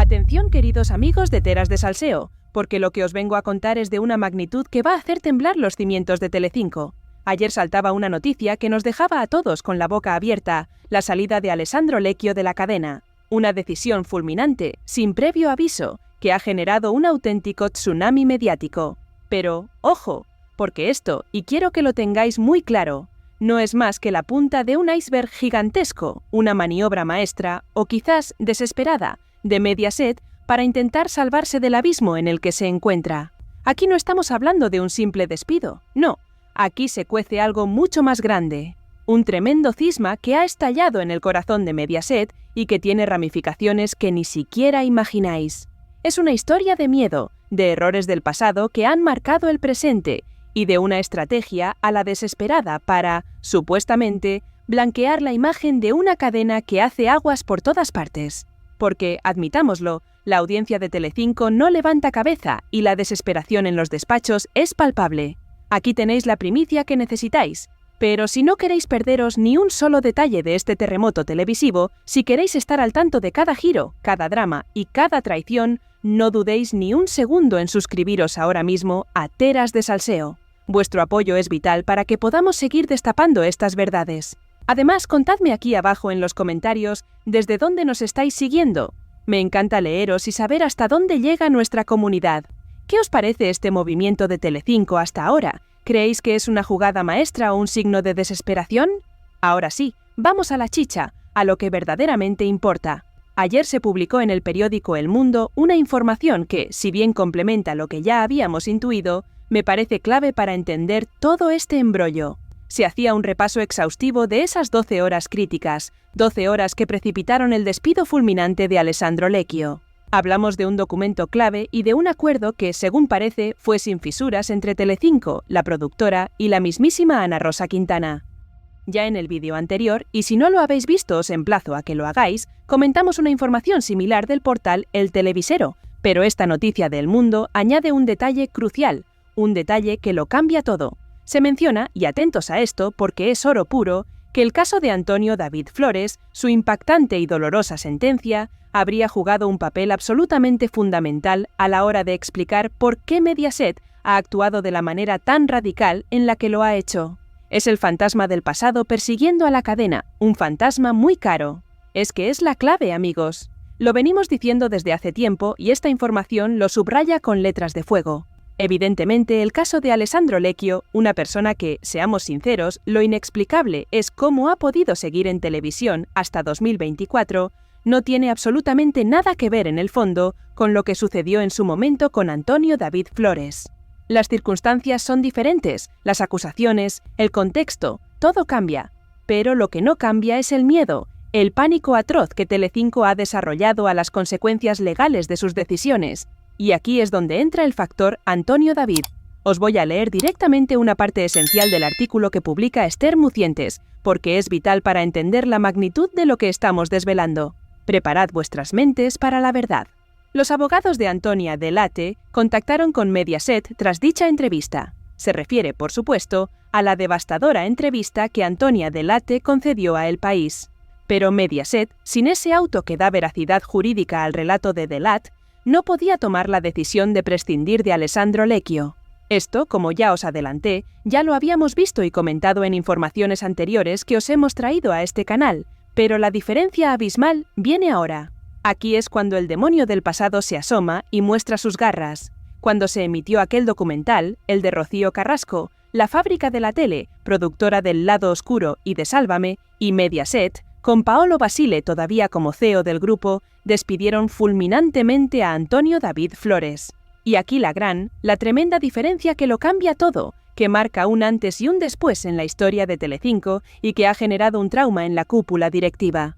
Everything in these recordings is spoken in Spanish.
Atención, queridos amigos de Teras de Salseo, porque lo que os vengo a contar es de una magnitud que va a hacer temblar los cimientos de Telecinco. Ayer saltaba una noticia que nos dejaba a todos con la boca abierta: la salida de Alessandro Lecchio de la cadena. Una decisión fulminante, sin previo aviso, que ha generado un auténtico tsunami mediático. Pero, ojo, porque esto, y quiero que lo tengáis muy claro, no es más que la punta de un iceberg gigantesco, una maniobra maestra, o quizás desesperada, de Mediaset para intentar salvarse del abismo en el que se encuentra. Aquí no estamos hablando de un simple despido, no, aquí se cuece algo mucho más grande. Un tremendo cisma que ha estallado en el corazón de Mediaset y que tiene ramificaciones que ni siquiera imagináis. Es una historia de miedo, de errores del pasado que han marcado el presente y de una estrategia a la desesperada para, supuestamente, blanquear la imagen de una cadena que hace aguas por todas partes. Porque, admitámoslo, la audiencia de Telecinco no levanta cabeza y la desesperación en los despachos es palpable. Aquí tenéis la primicia que necesitáis. Pero si no queréis perderos ni un solo detalle de este terremoto televisivo, si queréis estar al tanto de cada giro, cada drama y cada traición, no dudéis ni un segundo en suscribiros ahora mismo a Teras de Salseo. Vuestro apoyo es vital para que podamos seguir destapando estas verdades. Además, contadme aquí abajo en los comentarios desde dónde nos estáis siguiendo. Me encanta leeros y saber hasta dónde llega nuestra comunidad. ¿Qué os parece este movimiento de Telecinco hasta ahora? ¿Creéis que es una jugada maestra o un signo de desesperación? Ahora sí, vamos a la chicha, a lo que verdaderamente importa. Ayer se publicó en el periódico El Mundo una información que, si bien complementa lo que ya habíamos intuido, me parece clave para entender todo este embrollo. Se hacía un repaso exhaustivo de esas 12 horas críticas, 12 horas que precipitaron el despido fulminante de Alessandro Lecchio. Hablamos de un documento clave y de un acuerdo que, según parece, fue sin fisuras entre Telecinco, la productora, y la mismísima Ana Rosa Quintana. Ya en el vídeo anterior, y si no lo habéis visto os emplazo a que lo hagáis, comentamos una información similar del portal El Televisero, pero esta noticia de El Mundo añade un detalle crucial, un detalle que lo cambia todo. Se menciona, y atentos a esto porque es oro puro, que el caso de Antonio David Flores, su impactante y dolorosa sentencia, habría jugado un papel absolutamente fundamental a la hora de explicar por qué Mediaset ha actuado de la manera tan radical en la que lo ha hecho. Es el fantasma del pasado persiguiendo a la cadena, un fantasma muy caro. Es que es la clave, amigos. Lo venimos diciendo desde hace tiempo y esta información lo subraya con letras de fuego. Evidentemente, el caso de Alessandro Lecchio, una persona que, seamos sinceros, lo inexplicable es cómo ha podido seguir en televisión hasta 2024, no tiene absolutamente nada que ver en el fondo con lo que sucedió en su momento con Antonio David Flores. Las circunstancias son diferentes, las acusaciones, el contexto, todo cambia. Pero lo que no cambia es el miedo, el pánico atroz que Telecinco ha desarrollado a las consecuencias legales de sus decisiones. Y aquí es donde entra el factor Antonio David. Os voy a leer directamente una parte esencial del artículo que publica Esther Mucientes, porque es vital para entender la magnitud de lo que estamos desvelando. Preparad vuestras mentes para la verdad. Los abogados de Antonia Delate contactaron con Mediaset tras dicha entrevista. Se refiere, por supuesto, a la devastadora entrevista que Antonia Delate concedió a El País. Pero Mediaset, sin ese auto que da veracidad jurídica al relato de Delate, no podía tomar la decisión de prescindir de Alessandro Lecchio. Esto, como ya os adelanté, ya lo habíamos visto y comentado en informaciones anteriores que os hemos traído a este canal, pero la diferencia abismal viene ahora. Aquí es cuando el demonio del pasado se asoma y muestra sus garras. Cuando se emitió aquel documental, el de Rocío Carrasco, La fábrica de la tele, productora del Lado Oscuro y de Sálvame, y Mediaset, con Paolo Basile todavía como CEO del grupo, despidieron fulminantemente a Antonio David Flores. Y aquí la tremenda diferencia que lo cambia todo, que marca un antes y un después en la historia de Telecinco y que ha generado un trauma en la cúpula directiva.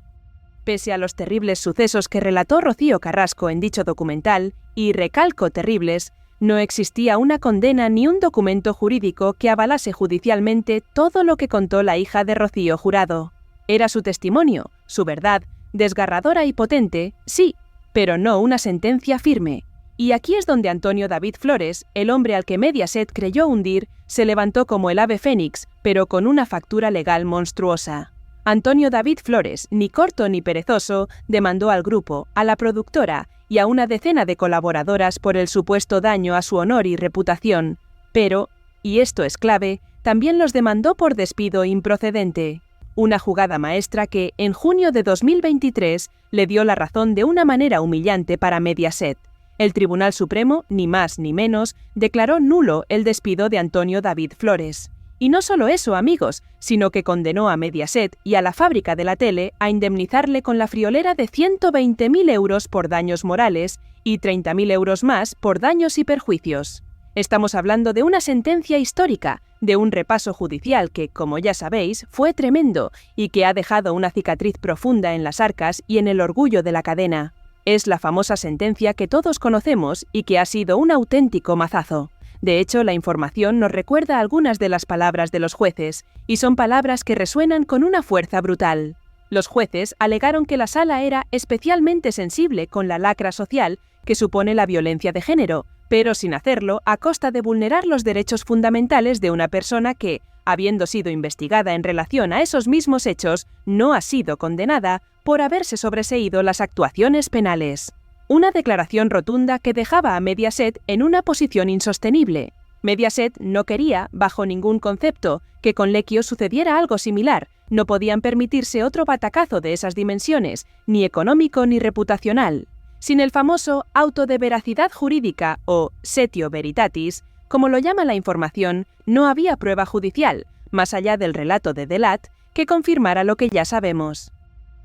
Pese a los terribles sucesos que relató Rocío Carrasco en dicho documental, y recalco terribles, no existía una condena ni un documento jurídico que avalase judicialmente todo lo que contó la hija de Rocío Jurado. Era su testimonio, su verdad, desgarradora y potente, sí, pero no una sentencia firme. Y aquí es donde Antonio David Flores, el hombre al que Mediaset creyó hundir, se levantó como el ave fénix, pero con una factura legal monstruosa. Antonio David Flores, ni corto ni perezoso, demandó al grupo, a la productora y a una decena de colaboradoras por el supuesto daño a su honor y reputación, pero, y esto es clave, también los demandó por despido improcedente. Una jugada maestra que, en junio de 2023, le dio la razón de una manera humillante para Mediaset. El Tribunal Supremo, ni más ni menos, declaró nulo el despido de Antonio David Flores. Y no solo eso, amigos, sino que condenó a Mediaset y a la fábrica de la tele a indemnizarle con la friolera de 120.000 euros por daños morales y 30.000 euros más por daños y perjuicios. Estamos hablando de una sentencia histórica, de un repaso judicial que, como ya sabéis, fue tremendo y que ha dejado una cicatriz profunda en las arcas y en el orgullo de la cadena. Es la famosa sentencia que todos conocemos y que ha sido un auténtico mazazo. De hecho, la información nos recuerda algunas de las palabras de los jueces, y son palabras que resuenan con una fuerza brutal. Los jueces alegaron que la sala era especialmente sensible con la lacra social que supone la violencia de género, pero sin hacerlo a costa de vulnerar los derechos fundamentales de una persona que, habiendo sido investigada en relación a esos mismos hechos, no ha sido condenada por haberse sobreseído las actuaciones penales. Una declaración rotunda que dejaba a Mediaset en una posición insostenible. Mediaset no quería, bajo ningún concepto, que con Lecchio sucediera algo similar. No podían permitirse otro batacazo de esas dimensiones, ni económico ni reputacional. Sin el famoso auto de veracidad jurídica o setio veritatis, como lo llama la información, no había prueba judicial, más allá del relato de Delat, que confirmara lo que ya sabemos.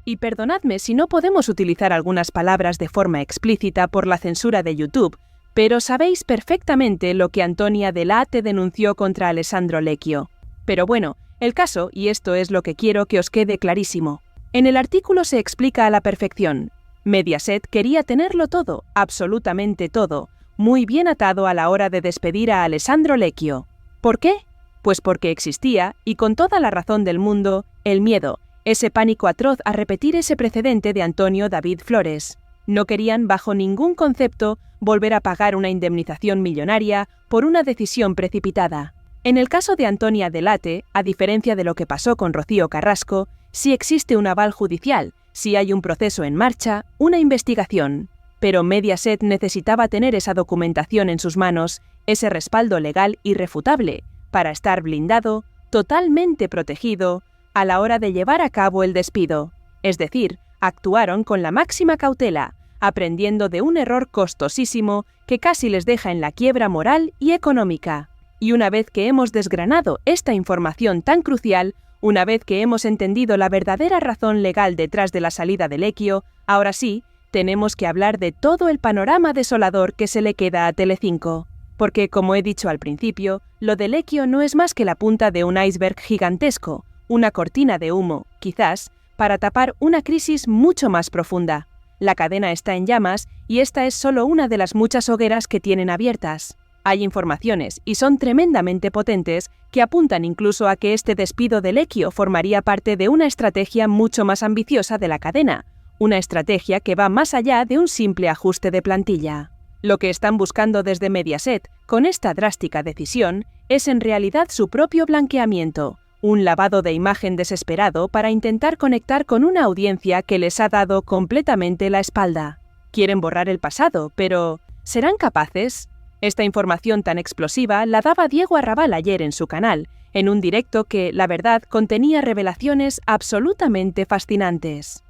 Y perdonadme si no podemos utilizar algunas palabras de forma explícita por la censura de YouTube, pero sabéis perfectamente lo que Antonia Delate denunció contra Alessandro Lecchio. Pero bueno, el caso, y esto es lo que quiero que os quede clarísimo. En el artículo se explica a la perfección. Mediaset quería tenerlo todo, absolutamente todo, muy bien atado a la hora de despedir a Alessandro Lecchio. ¿Por qué? Pues porque existía, y con toda la razón del mundo, el miedo, ese pánico atroz a repetir ese precedente de Antonio David Flores. No querían, bajo ningún concepto, volver a pagar una indemnización millonaria por una decisión precipitada. En el caso de Antonia Delate, a diferencia de lo que pasó con Rocío Carrasco, sí existe un aval judicial, sí hay un proceso en marcha, una investigación. Pero Mediaset necesitaba tener esa documentación en sus manos, ese respaldo legal irrefutable, para estar blindado, totalmente protegido, a la hora de llevar a cabo el despido. Es decir, actuaron con la máxima cautela, aprendiendo de un error costosísimo que casi les deja en la quiebra moral y económica. Y una vez que hemos desgranado esta información tan crucial, una vez que hemos entendido la verdadera razón legal detrás de la salida de Lecchio, ahora sí, tenemos que hablar de todo el panorama desolador que se le queda a Telecinco. Porque, como he dicho al principio, lo de Lecchio no es más que la punta de un iceberg gigantesco, una cortina de humo, quizás, para tapar una crisis mucho más profunda. La cadena está en llamas y esta es solo una de las muchas hogueras que tienen abiertas. Hay informaciones, y son tremendamente potentes, que apuntan incluso a que este despido de Lecchio formaría parte de una estrategia mucho más ambiciosa de la cadena, una estrategia que va más allá de un simple ajuste de plantilla. Lo que están buscando desde Mediaset, con esta drástica decisión, es en realidad su propio blanqueamiento, un lavado de imagen desesperado para intentar conectar con una audiencia que les ha dado completamente la espalda. Quieren borrar el pasado, pero ¿serán capaces? Esta información tan explosiva la daba Diego Arrabal ayer en su canal, en un directo que, la verdad, contenía revelaciones absolutamente fascinantes.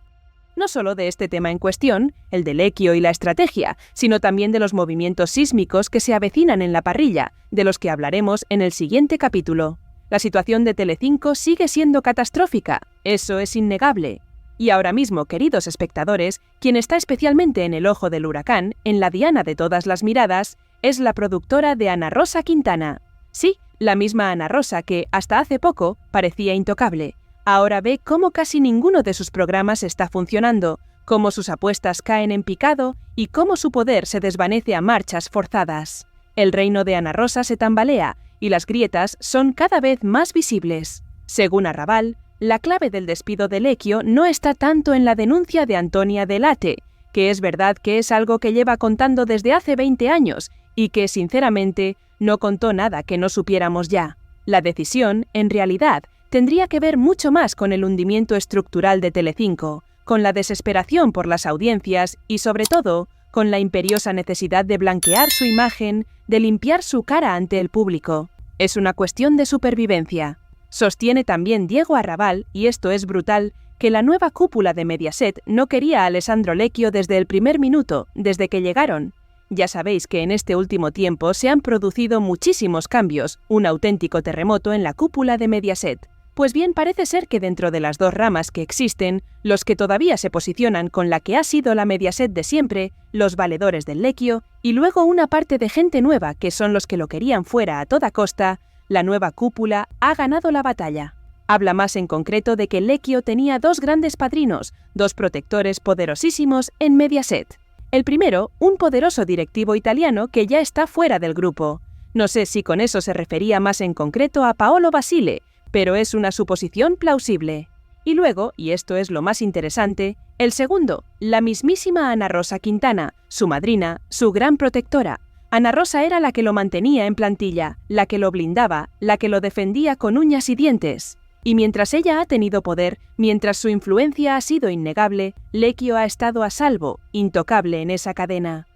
No solo de este tema en cuestión, el de Lecchio y la estrategia, sino también de los movimientos sísmicos que se avecinan en la parrilla, de los que hablaremos en el siguiente capítulo. La situación de Telecinco sigue siendo catastrófica, eso es innegable. Y ahora mismo, queridos espectadores, quien está especialmente en el ojo del huracán, en la diana de todas las miradas, es la productora de Ana Rosa Quintana. Sí, la misma Ana Rosa que, hasta hace poco, parecía intocable. Ahora ve cómo casi ninguno de sus programas está funcionando, cómo sus apuestas caen en picado y cómo su poder se desvanece a marchas forzadas. El reino de Ana Rosa se tambalea y las grietas son cada vez más visibles. Según Arrabal, la clave del despido de Lecchio no está tanto en la denuncia de Antonia Delate, que es verdad que es algo que lleva contando desde hace 20 años y que, sinceramente, no contó nada que no supiéramos ya. La decisión, en realidad, tendría que ver mucho más con el hundimiento estructural de Telecinco, con la desesperación por las audiencias y, sobre todo, con la imperiosa necesidad de blanquear su imagen, de limpiar su cara ante el público. Es una cuestión de supervivencia. Sostiene también Diego Arrabal, y esto es brutal, que la nueva cúpula de Mediaset no quería a Alessandro Lecchio desde el primer minuto, desde que llegaron. Ya sabéis que en este último tiempo se han producido muchísimos cambios, un auténtico terremoto en la cúpula de Mediaset. Pues bien, parece ser que dentro de las dos ramas que existen, los que todavía se posicionan con la que ha sido la Mediaset de siempre, los valedores del Lecchio, y luego una parte de gente nueva que son los que lo querían fuera a toda costa, la nueva cúpula ha ganado la batalla. Habla más en concreto de que Lecchio tenía dos grandes padrinos, dos protectores poderosísimos en Mediaset. El primero, un poderoso directivo italiano que ya está fuera del grupo. No sé si con eso se refería más en concreto a Paolo Basile, pero es una suposición plausible. Y luego, y esto es lo más interesante, el segundo, la mismísima Ana Rosa Quintana, su madrina, su gran protectora. Ana Rosa era la que lo mantenía en plantilla, la que lo blindaba, la que lo defendía con uñas y dientes. Y mientras ella ha tenido poder, mientras su influencia ha sido innegable, Lecchio ha estado a salvo, intocable en esa cadena.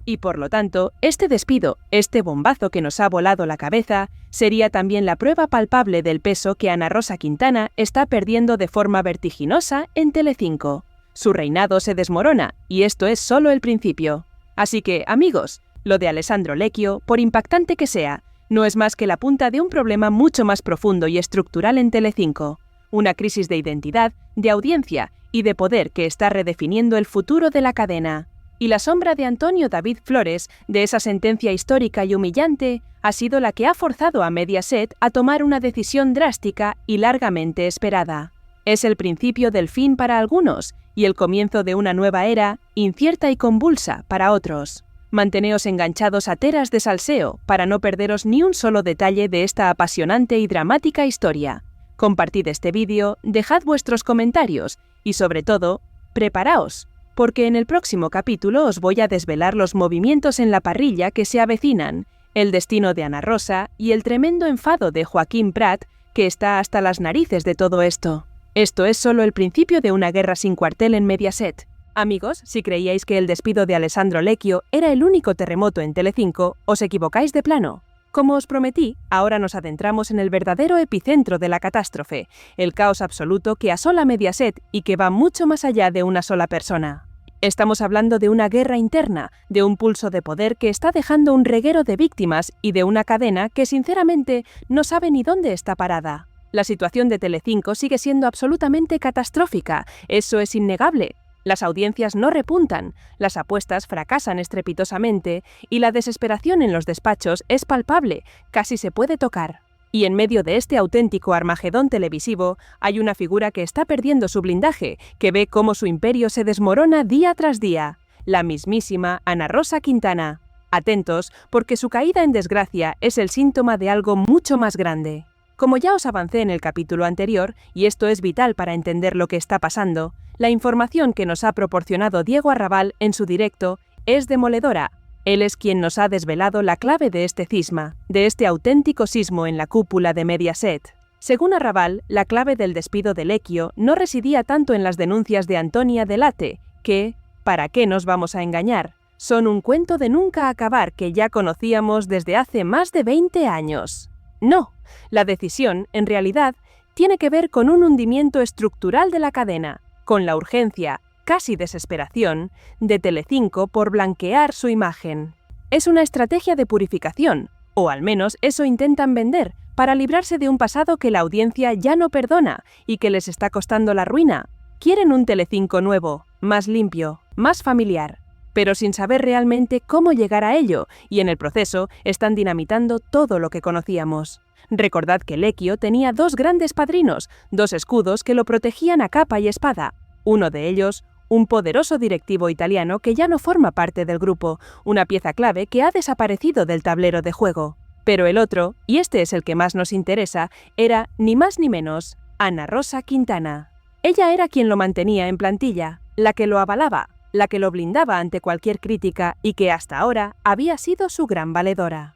Y por lo tanto, este despido, este bombazo que nos ha volado la cabeza, sería también la prueba palpable del peso que Ana Rosa Quintana está perdiendo de forma vertiginosa en Telecinco. Su reinado se desmorona, y esto es solo el principio. Así que, amigos, lo de Alessandro Lecchio, por impactante que sea, no es más que la punta de un problema mucho más profundo y estructural en Telecinco. Una crisis de identidad, de audiencia y de poder que está redefiniendo el futuro de la cadena. Y la sombra de Antonio David Flores, de esa sentencia histórica y humillante, ha sido la que ha forzado a Mediaset a tomar una decisión drástica y largamente esperada. Es el principio del fin para algunos y el comienzo de una nueva era, incierta y convulsa, para otros. Manteneos enganchados a Teras de Salseo para no perderos ni un solo detalle de esta apasionante y dramática historia. Compartid este vídeo, dejad vuestros comentarios y, sobre todo, preparaos, porque en el próximo capítulo os voy a desvelar los movimientos en la parrilla que se avecinan, el destino de Ana Rosa y el tremendo enfado de Joaquín Prat, que está hasta las narices de todo esto. Esto es solo el principio de una guerra sin cuartel en Mediaset. Amigos, si creíais que el despido de Alessandro Lecchio era el único terremoto en Telecinco, os equivocáis de plano. Como os prometí, ahora nos adentramos en el verdadero epicentro de la catástrofe, el caos absoluto que asola Mediaset y que va mucho más allá de una sola persona. Estamos hablando de una guerra interna, de un pulso de poder que está dejando un reguero de víctimas y de una cadena que sinceramente no sabe ni dónde está parada. La situación de Telecinco sigue siendo absolutamente catastrófica, eso es innegable. Las audiencias no repuntan, las apuestas fracasan estrepitosamente y la desesperación en los despachos es palpable, casi se puede tocar. Y en medio de este auténtico armagedón televisivo hay una figura que está perdiendo su blindaje, que ve cómo su imperio se desmorona día tras día, la mismísima Ana Rosa Quintana. Atentos, porque su caída en desgracia es el síntoma de algo mucho más grande. Como ya os avancé en el capítulo anterior, y esto es vital para entender lo que está pasando, la información que nos ha proporcionado Diego Arrabal en su directo es demoledora. Él es quien nos ha desvelado la clave de este cisma, de este auténtico sismo en la cúpula de Mediaset. Según Arrabal, la clave del despido de Lecchio no residía tanto en las denuncias de Antonia Delate, que, ¿para qué nos vamos a engañar?, son un cuento de nunca acabar que ya conocíamos desde hace más de 20 años. No, la decisión, en realidad, tiene que ver con un hundimiento estructural de la cadena, con la urgencia, casi desesperación, de Telecinco por blanquear su imagen. Es una estrategia de purificación, o al menos eso intentan vender, para librarse de un pasado que la audiencia ya no perdona y que les está costando la ruina. Quieren un Telecinco nuevo, más limpio, más familiar, pero sin saber realmente cómo llegar a ello, y en el proceso están dinamitando todo lo que conocíamos. Recordad que Lecchio tenía dos grandes padrinos, dos escudos que lo protegían a capa y espada. Uno de ellos, un poderoso directivo italiano que ya no forma parte del grupo, una pieza clave que ha desaparecido del tablero de juego. Pero el otro, y este es el que más nos interesa, era, ni más ni menos, Ana Rosa Quintana. Ella era quien lo mantenía en plantilla, la que lo avalaba, la que lo blindaba ante cualquier crítica y que hasta ahora había sido su gran valedora.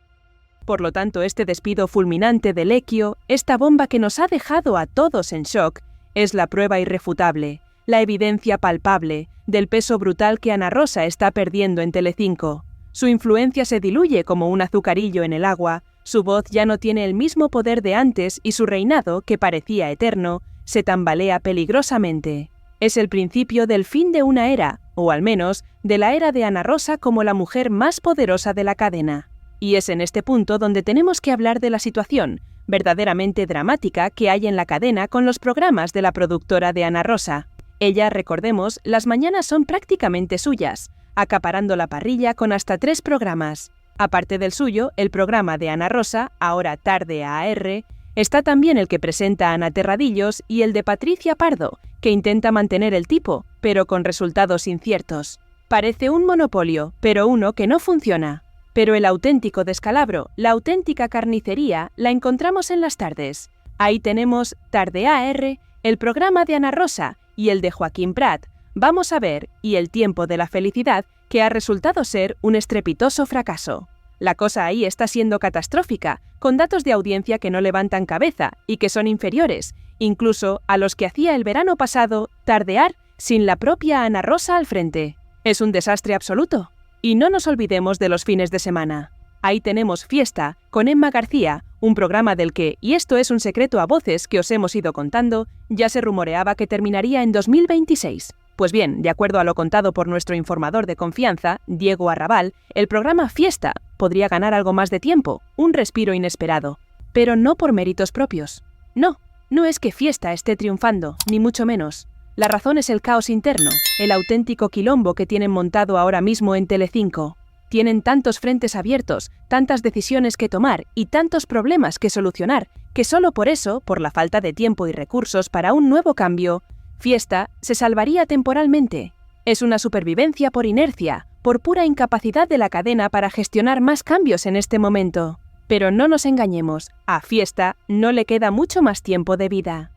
Por lo tanto, este despido fulminante de Lecchio, esta bomba que nos ha dejado a todos en shock, es la prueba irrefutable, la evidencia palpable, del peso brutal que Ana Rosa está perdiendo en Telecinco. Su influencia se diluye como un azucarillo en el agua, su voz ya no tiene el mismo poder de antes y su reinado, que parecía eterno, se tambalea peligrosamente. Es el principio del fin de una era, o al menos, de la era de Ana Rosa como la mujer más poderosa de la cadena. Y es en este punto donde tenemos que hablar de la situación, verdaderamente dramática, que hay en la cadena con los programas de la productora de Ana Rosa. Ella, recordemos, las mañanas son prácticamente suyas, acaparando la parrilla con hasta 3 programas. Aparte del suyo, el programa de Ana Rosa, ahora Tarde AR, está también el que presenta Ana Terradillos y el de Patricia Pardo, que intenta mantener el tipo, pero con resultados inciertos. Parece un monopolio, pero uno que no funciona. Pero el auténtico descalabro, la auténtica carnicería, la encontramos en las tardes. Ahí tenemos Tarde AR, el programa de Ana Rosa y el de Joaquín Prat, Vamos a ver, y El tiempo de la felicidad, que ha resultado ser un estrepitoso fracaso. La cosa ahí está siendo catastrófica, con datos de audiencia que no levantan cabeza y que son inferiores, incluso a los que hacía el verano pasado Tardear sin la propia Ana Rosa al frente. Es un desastre absoluto. Y no nos olvidemos de los fines de semana. Ahí tenemos Fiesta, con Emma García, un programa del que, y esto es un secreto a voces que os hemos ido contando, ya se rumoreaba que terminaría en 2026. Pues bien, de acuerdo a lo contado por nuestro informador de confianza, Diego Arrabal, el programa Fiesta podría ganar algo más de tiempo, un respiro inesperado, pero no por méritos propios. No es que Fiesta esté triunfando, ni mucho menos. La razón es el caos interno, el auténtico quilombo que tienen montado ahora mismo en Telecinco. Tienen tantos frentes abiertos, tantas decisiones que tomar y tantos problemas que solucionar, que solo por eso, por la falta de tiempo y recursos para un nuevo cambio, Fiesta se salvaría temporalmente. Es una supervivencia por inercia, por pura incapacidad de la cadena para gestionar más cambios en este momento. Pero no nos engañemos, a Fiesta no le queda mucho más tiempo de vida.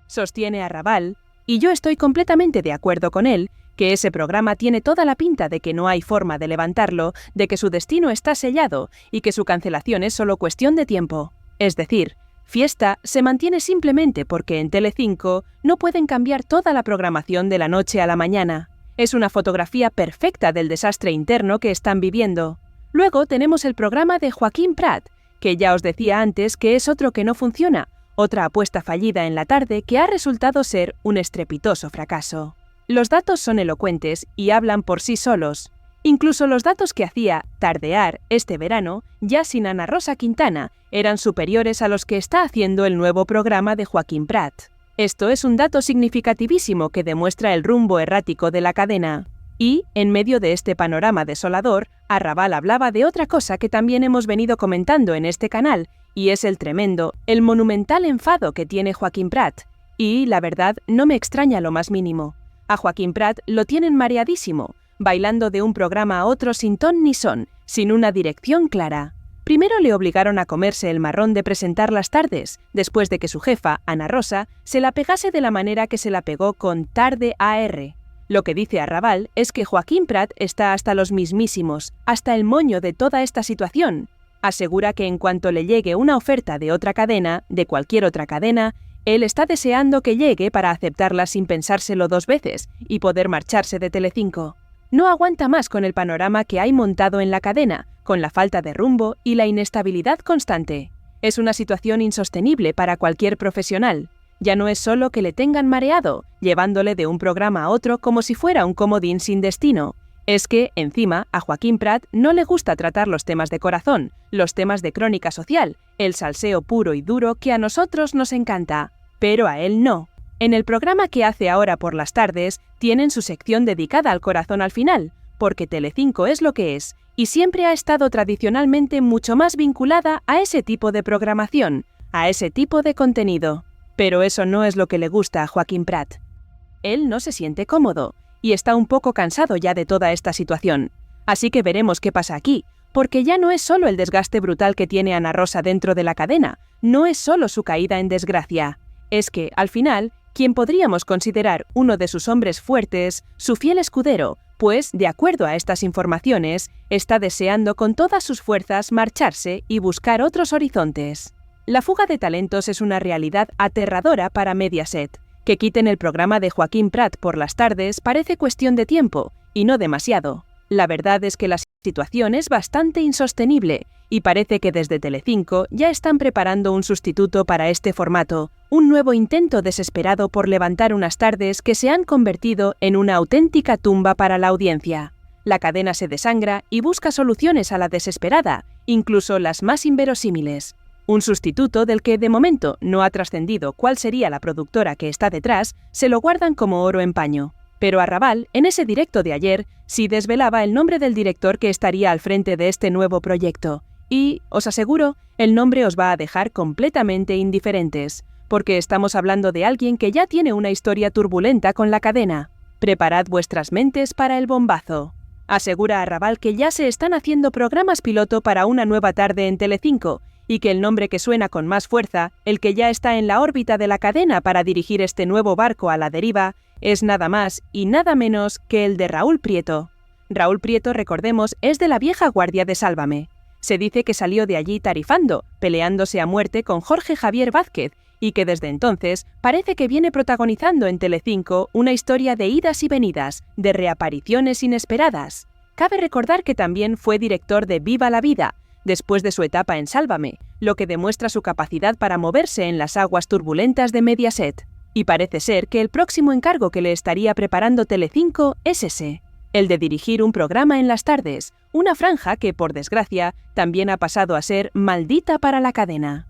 Sostiene Arrabal, y yo estoy completamente de acuerdo con él, que ese programa tiene toda la pinta de que no hay forma de levantarlo, de que su destino está sellado y que su cancelación es solo cuestión de tiempo. Es decir, Fiesta se mantiene simplemente porque en Telecinco no pueden cambiar toda la programación de la noche a la mañana. Es una fotografía perfecta del desastre interno que están viviendo. Luego tenemos el programa de Joaquín Prat, que ya os decía antes que es otro que no funciona, otra apuesta fallida en la tarde que ha resultado ser un estrepitoso fracaso. Los datos son elocuentes y hablan por sí solos. Incluso los datos que hacía Tardear este verano, ya sin Ana Rosa Quintana, eran superiores a los que está haciendo el nuevo programa de Joaquín Prat. Esto es un dato significativísimo que demuestra el rumbo errático de la cadena. Y, en medio de este panorama desolador, Arrabal hablaba de otra cosa que también hemos venido comentando en este canal, y es el tremendo, el monumental enfado que tiene Joaquín Prat. Y, la verdad, no me extraña lo más mínimo. A Joaquín Prat lo tienen mareadísimo, bailando de un programa a otro sin ton ni son, sin una dirección clara. Primero le obligaron a comerse el marrón de presentar las tardes, después de que su jefa, Ana Rosa, se la pegase de la manera que se la pegó con Tarde AR. Lo que dice Arrabal es que Joaquín Prat está hasta los mismísimos, hasta el moño de toda esta situación. Asegura que en cuanto le llegue una oferta de otra cadena, de cualquier otra cadena, él está deseando que llegue para aceptarla sin pensárselo 2 veces y poder marcharse de Telecinco. No aguanta más con el panorama que hay montado en la cadena, con la falta de rumbo y la inestabilidad constante. Es una situación insostenible para cualquier profesional. Ya no es solo que le tengan mareado, llevándole de un programa a otro como si fuera un comodín sin destino. Es que, encima, a Joaquín Prat no le gusta tratar los temas de corazón, los temas de crónica social, el salseo puro y duro que a nosotros nos encanta. Pero a él no. En el programa que hace ahora por las tardes, tienen su sección dedicada al corazón al final, porque Telecinco es lo que es, y siempre ha estado tradicionalmente mucho más vinculada a ese tipo de programación, a ese tipo de contenido. Pero eso no es lo que le gusta a Joaquín Prat. Él no se siente cómodo, y está un poco cansado ya de toda esta situación. Así que veremos qué pasa aquí, porque ya no es solo el desgaste brutal que tiene Ana Rosa dentro de la cadena, no es solo su caída en desgracia. Es que, al final, quien podríamos considerar uno de sus hombres fuertes, su fiel escudero, pues, de acuerdo a estas informaciones, está deseando con todas sus fuerzas marcharse y buscar otros horizontes. La fuga de talentos es una realidad aterradora para Mediaset, Que quiten el programa de Joaquín Prat por las tardes parece cuestión de tiempo, y no demasiado. La verdad es que la situación es bastante insostenible, y parece que desde Telecinco ya están preparando un sustituto para este formato, un nuevo intento desesperado por levantar unas tardes que se han convertido en una auténtica tumba para la audiencia. La cadena se desangra y busca soluciones a la desesperada, incluso las más inverosímiles. Un sustituto del que de momento no ha trascendido cuál sería la productora que está detrás, se lo guardan como oro en paño. Pero Arrabal, en ese directo de ayer, sí desvelaba el nombre del director que estaría al frente de este nuevo proyecto. Y, os aseguro, el nombre os va a dejar completamente indiferentes, porque estamos hablando de alguien que ya tiene una historia turbulenta con la cadena. Preparad vuestras mentes para el bombazo. Asegura Arrabal que ya se están haciendo programas piloto para una nueva tarde en Telecinco, y que el nombre que suena con más fuerza, el que ya está en la órbita de la cadena para dirigir este nuevo barco a la deriva, es nada más y nada menos que el de Raúl Prieto. Raúl Prieto, recordemos, es de la vieja guardia de Sálvame. Se dice que salió de allí tarifando, peleándose a muerte con Jorge Javier Vázquez, y que desde entonces parece que viene protagonizando en Telecinco una historia de idas y venidas, de reapariciones inesperadas. Cabe recordar que también fue director de Viva la Vida, después de su etapa en Sálvame, lo que demuestra su capacidad para moverse en las aguas turbulentas de Mediaset. Y parece ser que el próximo encargo que le estaría preparando Telecinco es ese, el de dirigir un programa en las tardes, una franja que, por desgracia, también ha pasado a ser maldita para la cadena.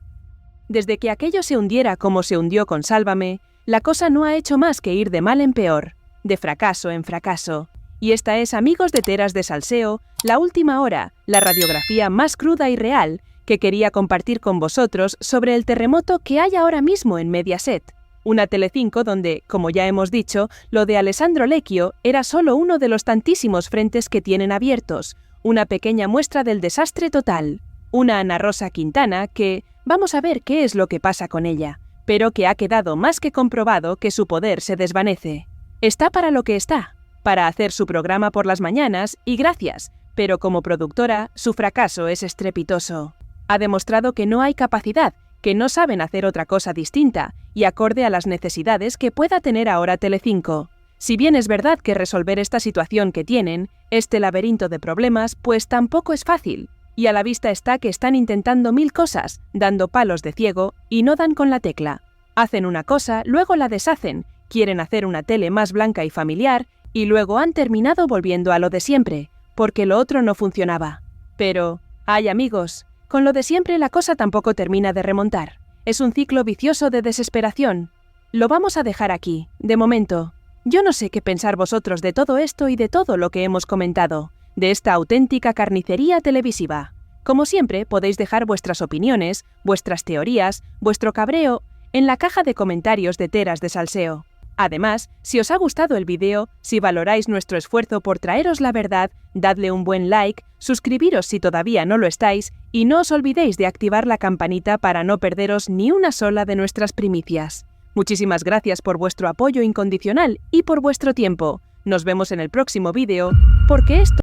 Desde que aquello se hundiera como se hundió con Sálvame, la cosa no ha hecho más que ir de mal en peor, de fracaso en fracaso. Y esta es, amigos de Teras de Salseo, la última hora, la radiografía más cruda y real que quería compartir con vosotros sobre el terremoto que hay ahora mismo en Mediaset. Una Telecinco donde, como ya hemos dicho, lo de Alessandro Lecchio era solo uno de los tantísimos frentes que tienen abiertos, una pequeña muestra del desastre total. Una Ana Rosa Quintana que, vamos a ver qué es lo que pasa con ella, pero que ha quedado más que comprobado que su poder se desvanece. Está para lo que está, para hacer su programa por las mañanas y gracias, pero como productora, su fracaso es estrepitoso. Ha demostrado que no hay capacidad, que no saben hacer otra cosa distinta y acorde a las necesidades que pueda tener ahora Telecinco. Si bien es verdad que resolver esta situación que tienen, este laberinto de problemas, pues tampoco es fácil. Y a la vista está que están intentando mil cosas, dando palos de ciego y no dan con la tecla. Hacen una cosa, luego la deshacen, quieren hacer una tele más blanca y familiar y luego han terminado volviendo a lo de siempre, porque lo otro no funcionaba. Pero, ay amigos, con lo de siempre la cosa tampoco termina de remontar. Es un ciclo vicioso de desesperación. Lo vamos a dejar aquí, de momento. Yo no sé qué pensar vosotros de todo esto y de todo lo que hemos comentado, de esta auténtica carnicería televisiva. Como siempre, podéis dejar vuestras opiniones, vuestras teorías, vuestro cabreo, en la caja de comentarios de Teras de Salseo. Además, si os ha gustado el vídeo, si valoráis nuestro esfuerzo por traeros la verdad, dadle un buen like, suscribiros si todavía no lo estáis y no os olvidéis de activar la campanita para no perderos ni una sola de nuestras primicias. Muchísimas gracias por vuestro apoyo incondicional y por vuestro tiempo. Nos vemos en el próximo vídeo, porque esto